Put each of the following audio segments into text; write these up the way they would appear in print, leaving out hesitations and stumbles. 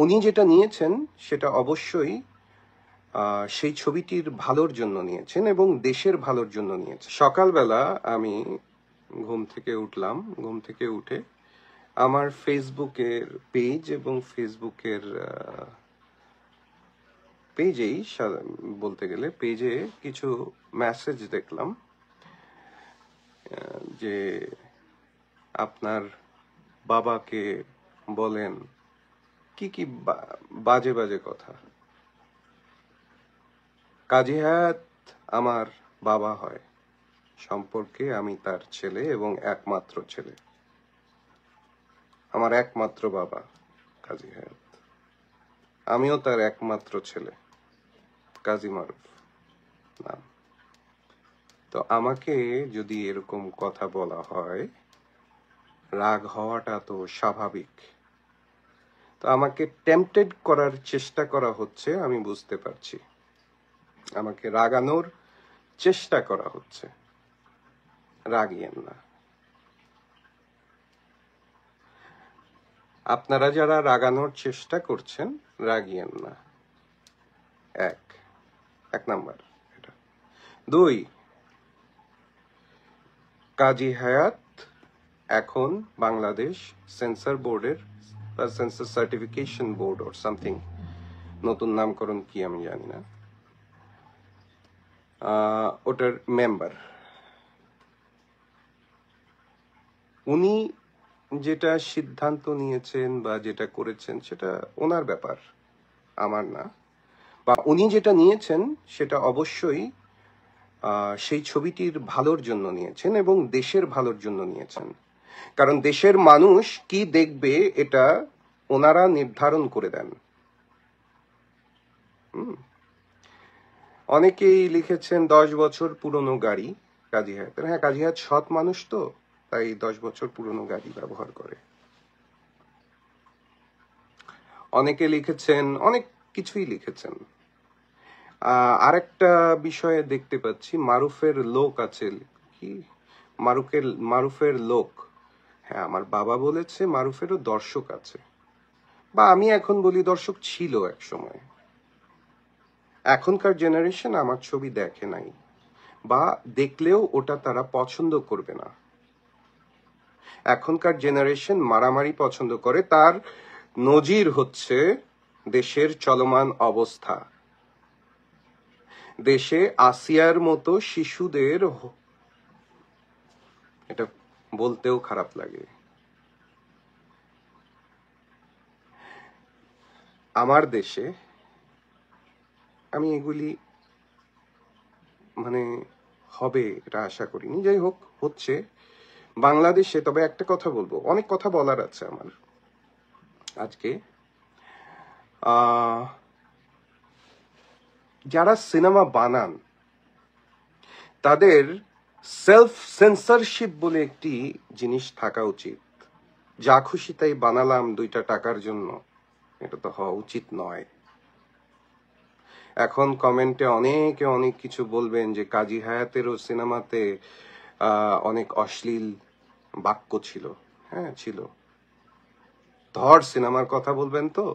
উনি যেটা নিয়েছেন সেটা অবশ্যই সেই ছবিটির ভালোর জন্য নিয়েছেন এবং দেশের ভালোর জন্য নিয়েছেন। সকালবেলা আমি ঘুম থেকে উঠলাম, ঘুম থেকে উঠে আমার ফেসবুকের পেজ এবং ফেসবুকের পেজেই বলতে গেলে পেজে কিছু মেসেজ দেখলাম যে আপনার বাবাকে বলেন কি কি বাজে বাজে কথা। কাজী হায়াত আমার বাবা হয়, সম্পর্কে আমি তার ছেলে এবং একমাত্র ছেলে। আমার একমাত্র বাবা কাজী হায়াত, আমিও তার একমাত্র ছেলে কাজী মারুফ নাম। তো আমাকে যদি এরকম কথা বলা হয়, রাগ হওয়াটা তো স্বাভাবিক। তো আমাকে টেম্পটেড করার চেষ্টা করা হচ্ছে, আমি বুঝতে পারছি। আমাকে রাগানোর চেষ্টা করা হচ্ছে। রাগিয়েন না। আপনারা যারা রাগানোর চেষ্টা করছেন, রাগিয়েন না। এক নাম্বার এটা। 2, কাজী হায়াত এখন বাংলাদেশ সেন্সর বোর্ডের বা sensor certification board or something, নতুন নামকরণ কি আমি জানি না, ওটার মেম্বার। উনি যেটা সিদ্ধান্ত নিয়েছেন বা যেটা করেছেন সেটা ওনার ব্যাপার, আমার না। বা উনি যেটা নিয়েছেন সেটা অবশ্যই সেই ছবিটির ভালোর জন্য নিয়েছেন এবং দেশের ভালোর জন্য নিয়েছেন। কারণ দেশের মানুষ কি দেখবে এটা ওনারা নির্ধারণ করে দেন। অনেকেই লিখেছেন 10 বছর পুরনো গাড়ি কাজী হায়াতের। হ্যাঁ, কাজী হায়াত সৎ মানুষ, তো তাই 10 বছর পুরনো গাড়ি ব্যবহার করে। অনেকে লিখেছেন, অনেক কিছুই লিখেছেন। আরেকটা বিষয়ে দেখতে পাচ্ছি, মারুফের লোক আছে কি, মারুফের লোক। হ্যাঁ, আমার বাবা বলেছে মারুফেরও দর্শক আছে, বা আমি এখন বলি দর্শক ছিল এক সময়। এখনকার জেনারেশন আমার ছবি দেখে নাই, বা দেখলেও ওটা তারা পছন্দ করবে না। এখনকার জেনারেশন মারামারি পছন্দ করে। তার নজির হচ্ছে দেশের চলমান অবস্থা। দেশে আসিয়ার মতো শিশুদের, এটা বলতেও খারাপ লাগে, আমার দেশে, আমি এগুলি মানে হবে এটা আশা করিনি, যাই হোক হচ্ছে বাংলাদেশে। তবে একটা কথা বলবো, অনেক কথা বলার আছে আমার আজকে। যারা সিনেমা বানান তাদের সেলফ সেন্সরশিপ বলে একটি জিনিস থাকা উচিত। যা খুশি তাই বানালাম 2টা টাকার জন্য, এটা তো হওয়া উচিত নয়। এখন কমেন্টে অনেকে অনেক কিছু বলবেন যে কাজী হায়াতেরও সিনেমাতে অনেক অশ্লীল বাক্য ছিল। হ্যাঁ ছিল। ধর সিনেমার কথা বলবেন তো,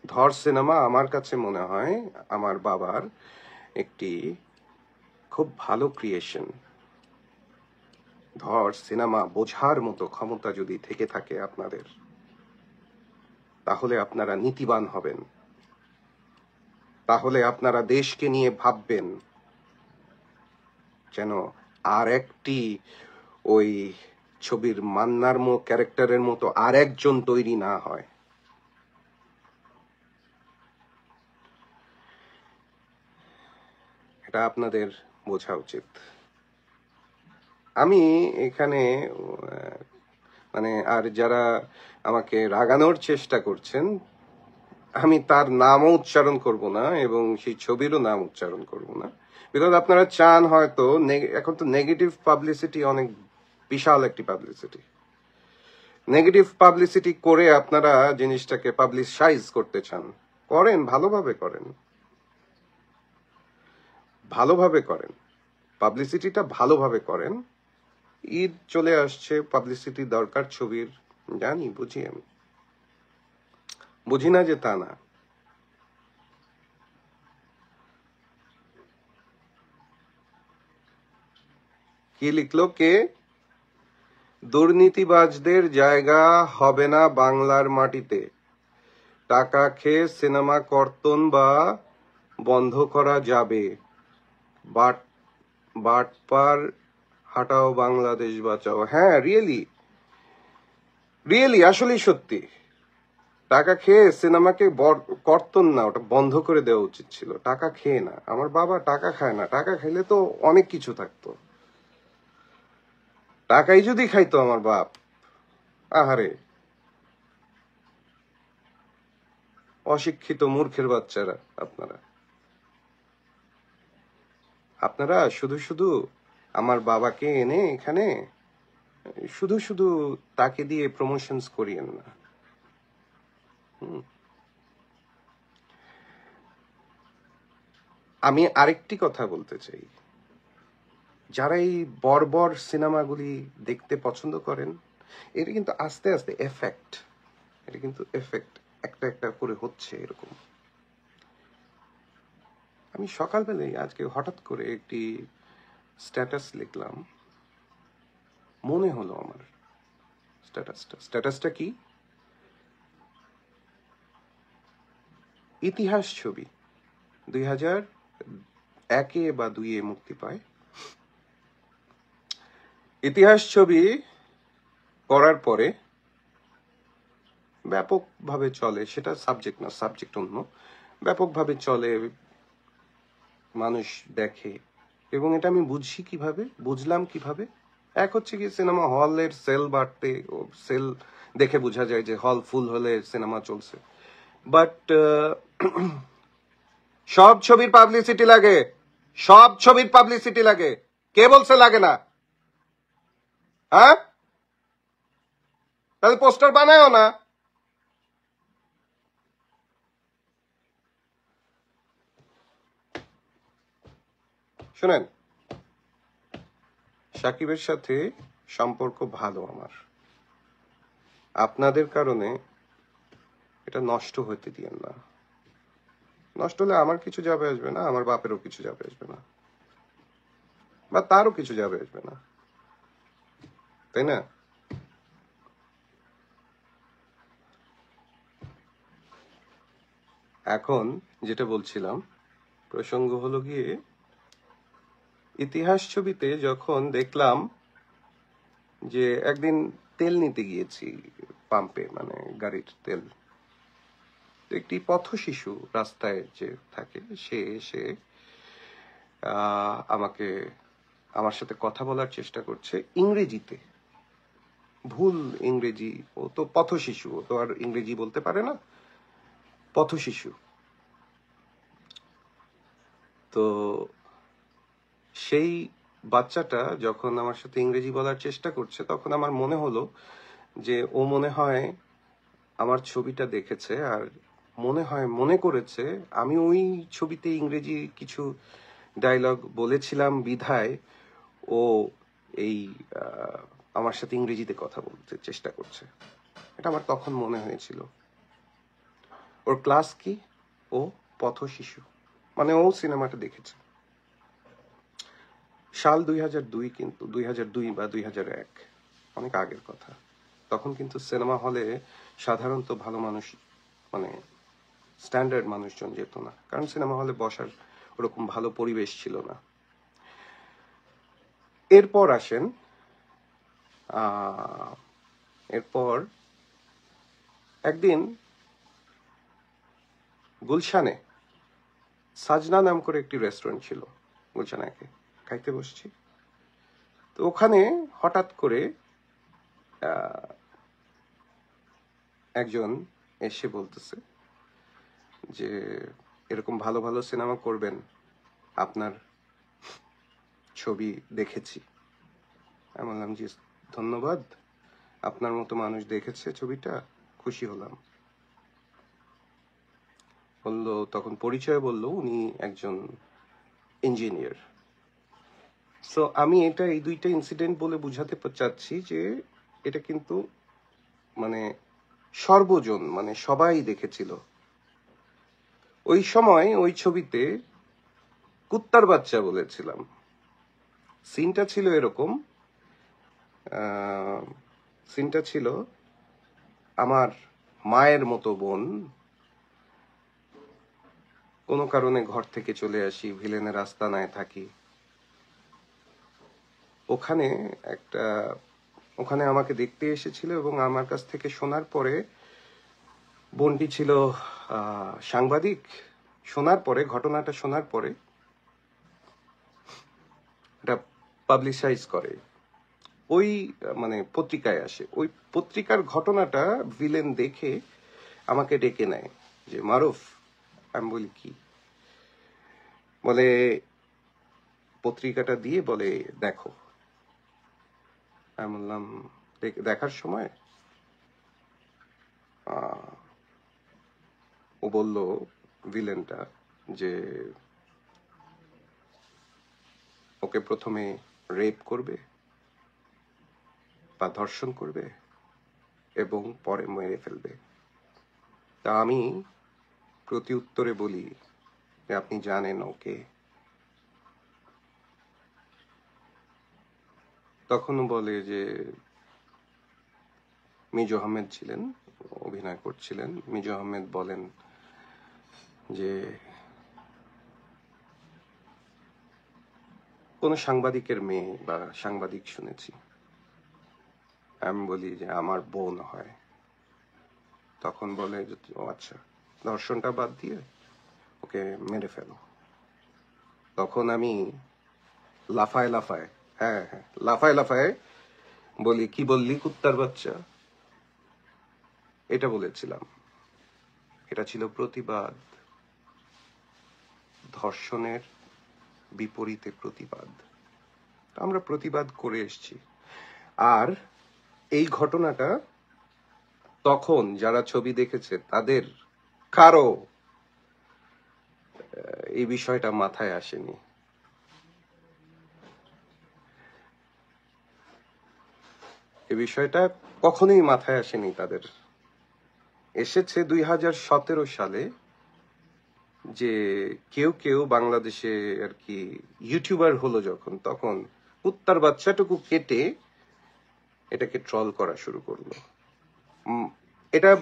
ধর সিনেমা আমার কাছে মনে হয় আমার বাবার একটি খুব ভালো ক্রিয়েশন। ধর সিনেমা বোঝার মতো ক্ষমতা যদি থেকে থাকে আপনাদের, তাহলে আপনারা নীতিবান হবেন, তাহলে আপনারা দেশকে নিয়ে ভাববেন, যেন আর একটি ওই ছবির মান্নার ক্যারেক্টারের মতো আর একজন তৈরি না হয়। এটা আপনাদের বোঝা উচিত। আমি এখানে মানে আর যারা আমাকে রাগানোর চেষ্টা করছেন, আমি তার নামও উচ্চারণ করব না এবং সেই ছবিরও নাম উচ্চারণ করব না। বিকজ আপনারা চান হয়তো, এখন তো নেগেটিভ পাবলিসিটি অনেক বিশাল একটি পাবলিসিটি। নেগেটিভ পাবলিসিটি করে আপনারা জিনিসটাকে পাবলিসাইজ করতে চান। করেন, ভালোভাবে করেন, ভালোভাবে করেন, পাবলিসিটিটা ভালোভাবে করেন। ঈদ চলে আসছে, পাবলিসিটি দরকার ছবির, জানি বুঝি আমি। বুঝি না যে তা না। কি লিখলো কে? দুর্নীতিবাজদের জায়গা হবে না বাংলার মাটিতে, টাকা খেয়ে সিনেমা কর্তন বা বন্ধ করা যাবে, বাটপার হাটাও বাংলাদেশ বাঁচাও। হ্যাঁ, রিয়েলি রিয়েলি আসলেই সত্যি। টাকা খেয়ে সিনেমাকে কর্তন না, ওটা বন্ধ করে দেওয়া উচিত ছিল। টাকা খেয়ে না, আমার বাবা টাকা খায় না। টাকা খাইলে তো অনেক কিছু থাকতো। টাকাই যদি খাইতো আমার বাপ, আহারে অশিক্ষিত মূর্খের বাচ্চারা আপনারা। আপনারা শুধু শুধু আমার বাবাকে এনে এখানে শুধু শুধু তাকে দিয়ে প্রমোশনস করিয়েন না। আমি আরেকটি কথা বলতে চাই, যারা এই বর্বর সিনেমাগুলি দেখতে পছন্দ করেন, এটা কিন্তু আস্তে আস্তে এফেক্ট, এটা কিন্তু এফেক্ট একটা একটা করে হচ্ছে এরকম। আমি সকালবেলায় আজকে হঠাৎ করে একটি স্ট্যাটাস লিখলাম, মনে হলো আমার স্ট্যাটাসটা কি, ইতিহাস ছবি 2001 বা 2002 মুক্তি পায়। ইতিহাস ছবি করার পরে ব্যাপকভাবে চলে, সেটা সাবজেক্ট না, সাবজেক্ট অন্য, ব্যাপকভাবে চলে, মানুষ দেখে। এবং এটা আমি বুঝলাম কিভাবে, এক হচ্ছে কি সিনেমা হলের সেল বাড়তে, সেল দেখে বোঝা যায় যে হল ফুল হলে সিনেমা চলছে। বাট সব ছবির পাবলিসিটি লাগে, সব ছবির পাবলিসিটি লাগে। কে বলছে লাগে না? হ্যাঁ, তাহলে পোস্টার বানায়ও না। শুনেন, সাকিবের সাথে সম্পর্ক ভালো আমার, আপনাদের কারণে এটা নষ্ট হতে দিয়েন না। নষ্ট হলে আমার কিছু যাবে আসবে না, আমার বাপেরও কিছু যাবে আসবে না, বা তারও কিছু যাবে আসবে না, তাই না? এখন যেটা বলছিলাম, প্রসঙ্গ হলো গিয়ে ইতিহাস ছবিতে যখন দেখলাম যে একদিন তেল নিতে গিয়েছি পাম্পে, মানে গাড়ির তেল, একটি পথ শিশু রাস্তায় যে থাকে, সে এসে আমার সাথে কথা বলার চেষ্টা করছে ইংরেজিতে, ভুল ইংরেজি। ও তো পথ শিশু, ও তো আর ইংরেজি বলতে পারে না, পথ শিশু। তো সেই বাচ্চাটা যখন আমার সাথে ইংরেজি বলার চেষ্টা করছে, তখন আমার মনে হলো যে ও মনে হয় আমার ছবিটা দেখেছে, আর মনে করেছে আমি ওই ছবিতে ইংরেজি কিছু ডায়লগ বলেছিলাম বিধায় ও এই আমার সাথে ইংরেজিতে কথা বলতে চেষ্টা করছে। এটা আমার তখন মনে হয়েছিল। ওর ক্লাস কি? ও পথ শিশু, মানে ও সিনেমাটা দেখেছে। সাল 2002, কিন্তু 2002 বা 2001, অনেক আগের কথা। তখন কিন্তু সিনেমা হলে সাধারণত ভালো মানুষ, মানে স্ট্যান্ডার্ড মানুষজন যেত না, কারণ সিনেমা হলে বসার ওরকম ভালো পরিবেশ ছিল না। এরপর আসেন, এরপর একদিন গুলশানে সাজনা নাম করে একটি রেস্টুরেন্ট ছিল, গুলশানাকে খাইতে বসছি। তো ওখানে হঠাৎ করে একজন এসে বলতেছে যে এরকম ভালো ভালো সিনেমা করবেন, আপনার ছবি দেখেছি। আমি বললাম জি ধন্যবাদ, আপনার মতো মানুষ দেখেছে ছবিটা, খুশি হলাম। বললো, তখন পরিচয় বললো উনি একজন ইঞ্জিনিয়ার। সো আমি এই দুইটা ইনসিডেন্ট বলে বুঝাতে চাচ্ছি যে এটা কিন্তু মানে সর্বজন মানে সবাই দেখেছিল। ওই সময় ওই ছবিতে কুত্তার বাচ্চা বলেছিলাম। সিনটা ছিল এরকম, সিনটা ছিল আমার মায়ের মতো বোন কোনো কারণে ঘর থেকে চলে আসি, ভিলেনের আস্তানায় থাকি। ওখানে একটা ওখানে আমাকে দেখতে এসেছিল এবং আমার কাছ থেকে শোনার পরে, বোনটি ছিল সাংবাদিক, শোনার পরে, ঘটনাটা শোনার পরে এটা পাবলিসাইজ করে, ওই মানে পত্রিকায় আসে। ওই পত্রিকার ঘটনাটা ভিলেন দেখে আমাকে ডেকে নেয় যে মারুফ। আমি বলি কি? বলে পত্রিকাটা দিয়ে বলে দেখো। আমি বললাম দেখার সময় ও বলল ভিলেনটা যে ওকে প্রথমে রেপ করবে বা ধর্ষণ করবে এবং পরে মেরে ফেলবে। তা আমি প্রতি উত্তরে বলি যে আপনি জানেন ওকে? তখনও বলে যে মিজু আহমেদ ছিলেন, অভিনয় করছিলেন। মিজু আহমেদ বলেন যে কোন সাংবাদিকের মেয়ে বা সাংবাদিক শুনেছি। আমি বলি যে আমার বোন হয়। তখন বলে যে ও আচ্ছা, ধর্ষণটা বাদ দিয়ে ওকে মেরে ফেলো। তখন আমি লাফায় লাফায়, হ্যাঁ হ্যাঁ, লাফায় লাফায় বলি কি বললি কুত্তার বাচ্চা? এটা বলেছিলাম। এটা ছিল প্রতিবাদ, ধর্ষণের বিপরীতে প্রতিবাদ। আমরা প্রতিবাদ করে এসেছি। আর এই ঘটনাটা তখন যারা ছবি দেখেছে তাদের কারো এই বিষয়টা মাথায় আসেনি। এই বিষয়টা কখনোই মাথায় আসেনি তাদের। এসেছে 2017 সালে, যে কেউ কেউ বাংলাদেশে আর কি ইউটিউবার হলো যখন, তখন কুত্তার বাচ্চাটুকু কেটে এটাকে ট্রল করা শুরু করলো। এটা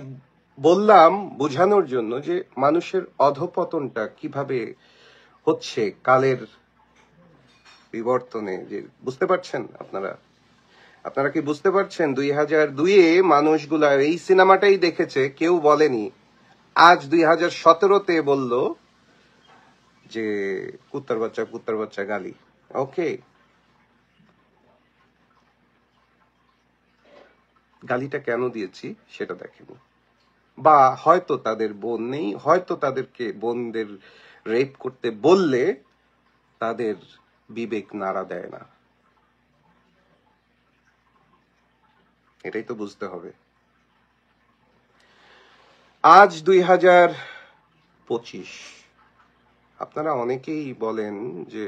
বললাম বোঝানোর জন্য যে মানুষের অধপতনটা কিভাবে হচ্ছে কালের বিবর্তনে। যে বুঝতে পারছেন আপনারা? আপনারা কি বুঝতে পারছেন 2002-এ মানুষগুলা এই সিনেমাটাই দেখেছে, কেউ বলেনি। আজ 2017-তে বলল যে কুত্তার বাচ্চা গালি। ওকে, গালিটা কেন দিয়েছি সেটা দেখেনি। বা হয়তো তাদের বোন নেই, হয়তো তাদেরকে বোনদের রেপ করতে বললে তাদের বিবেক নাড়া দেয় না। এটাই তো বুঝতে হবে। আজ 2025, আপনারা অনেকেই বলেন যে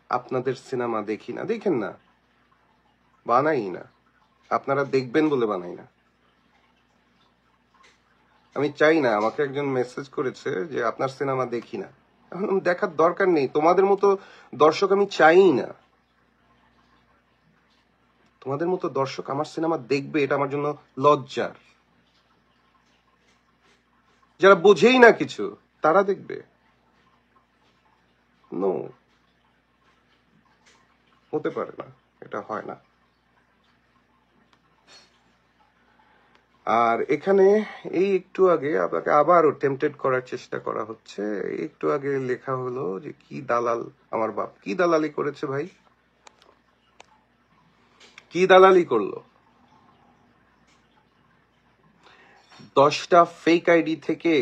আপনাদের সিনেমা দেখি না। দেখেন না, বানাই না। আপনারা দেখবেন বলে বানাই না। আমি চাই না। আমাকে একজন মেসেজ করেছে যে আপনার সিনেমা দেখি না। এখন দেখার দরকার নেই। তোমাদের মতো দর্শক আমি চাই না। তোমাদের মতো দর্শক আমার সিনেমা দেখবে এটা আমার জন্য লজ্জার। যারা বোঝেই না কিছু তারা দেখবে? নো, হতে পারে না, এটা হয় না। আর এখানে এই একটু আগে আপনাকে আবারও টেম্পটেড করার চেষ্টা করা হচ্ছে। একটু আগে লেখা হলো যে কি দালাল আমার বাপ। কি দালালি করেছে ভাই? কি দালালি করলো? 10টা ফেক আইডি থেকে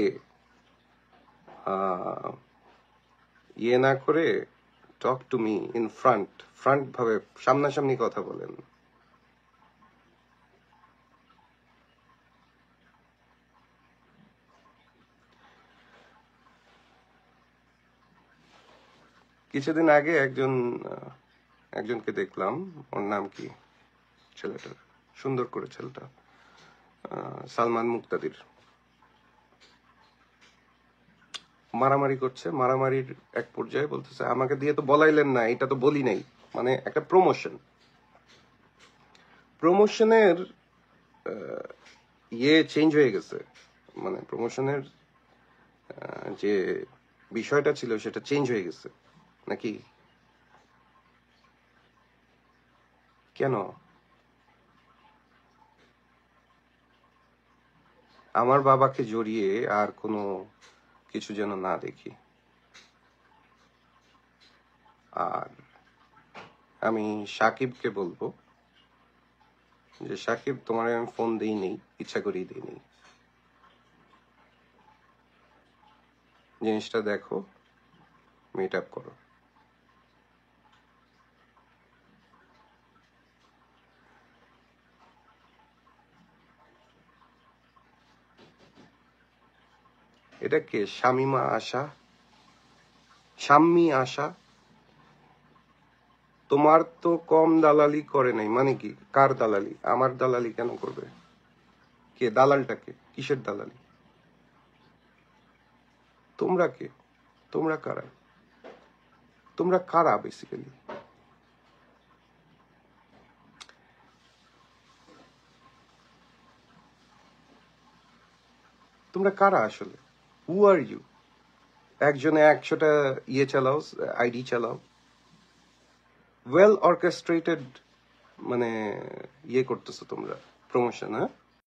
ইয়ে না করে talk to me in front ভাবে সামনাসামনি কথা বলেন। কিছুদিন আগে একজনকে দেখলাম, ওর নাম কি ছেলেটার, সুন্দর করে ছেলেটা, সালমান মুক্তাদির মারামারি করছে, মারামারির এক পর্যায়ে বলতেছে আমাকে দিয়ে তো বলাইলেন না, এটা তো বলি নাই, মানে একটা প্রমোশনের ইয়ে চেঞ্জ হয়ে গেছে, মানে প্রমোশনের যে বিষয়টা ছিল সেটা চেঞ্জ হয়ে গেছে নাকি কেন? আমার বাবাকে জড়িয়ে আর কোনো কিছু যেন না দেখি। আর আমি সাকিবকে বলবো যে সাকিব, তোমার আমি ফোন দিই নেই, ইচ্ছা করেই দিই নেই, জিনিসটা দেখো, মিট আপ করো। এটা কে? শামিমা আশা, শাম্মী আশা? তোমার তো কম দালালি করে নাই, মানে কি? কার দালালি? আমার দালালি কেন করবে? কে দালালটা? কে? কিসের দালালি? তোমরা কে? তোমরা কারা? তোমরা কারা বেসিক্যালি? তোমরা কারা আসলে? হু আর ইউ? একজনে 100টা ইয়ে চালাও, আইডি চালাও, ওয়েল অর্কেস্ট্রেটেড, মানে ইয়ে করতেছো তোমরা, প্রমোশন। হ্যাঁ,